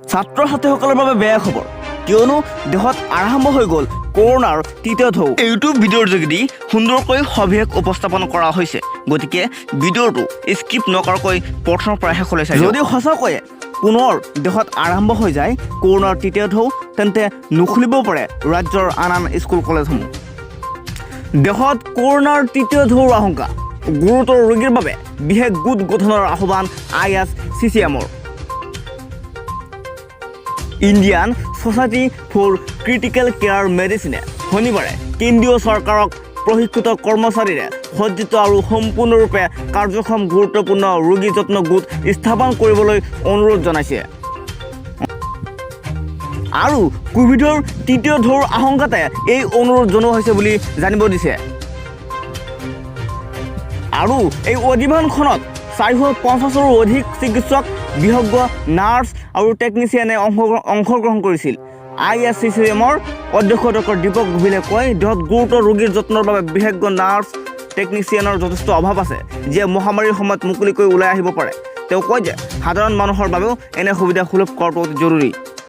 ছাত্ৰ ছাত্ৰীসকলৰ বাবে বেয়া খবৰ, কিয়নো দেশত আৰম্ভ হৈ গ'ল কৰোনাৰ তৃতীয় ঢৌ। ইউটিউব ভিডিঅ'ৰ যোগেদি সুন্দৰকৈ সবিশেষ উপস্থাপন কৰা হৈছে, গতিকে ভিডিঅ'টো স্কিপ নকৰাকৈ প্ৰথমৰ পৰা শেষলৈ চাই। যদি সঁচাকৈয়ে পুনৰ দেশত আৰম্ভ হৈ যায় কৰোনাৰ তৃতীয় ঢৌ, তেন্তে নুখুলিব পাৰে ৰাজ্যৰ আন আন স্কুল কলেজসমূহ। দেশত কৰোনাৰ তৃতীয় ঢৌৰ আশংকা, গুৰুতৰ ৰোগীৰ বাবে বিশেষ গোট গঠনৰ আহ্বান ISCCMৰ। Indian society for critical care মেডিচিনে শনিবাৰে কেন্দ্ৰীয় চৰকাৰক প্ৰশিক্ষিত কৰ্মচাৰীৰে সজ্জিত আৰু সম্পূৰ্ণৰূপে কাৰ্যক্ষম গুৰুত্বপূৰ্ণ ৰোগী যত্ন গোট স্থাপন কৰিবলৈ অনুৰোধ জনাইছে। আৰু কোভিডৰ তৃতীয় ঢৌৰ আশংকাতে এই অনুৰোধ জনোৱা হৈছে বুলি জানিব দিছে। আৰু এই অধিৱেশনখনত 450ৰো অধিক চিকিৎসক, বিশেষজ্ঞ, নাৰ্ছ আৰু টেকনিচিয়ানে অংশগ্ৰহণ কৰিছিল। ISCCMৰ অধ্যক্ষ ডক্টৰ দীপক গোভিলে কয়, দেশত গুৰুতৰ ৰোগীৰ যত্নৰ বাবে বিশেষজ্ঞ, নাৰ্ছ, টেকনিচিয়ানৰ যথেষ্ট অভাৱ আছে, যিয়ে মহামাৰীৰ সময়ত মুকলিকৈ ওলাই আহিব পাৰে। তেওঁ কয় যে সাধাৰণ মানুহৰ বাবেও এনে সুবিধা সুলভ কৰাটো অতি জৰুৰী।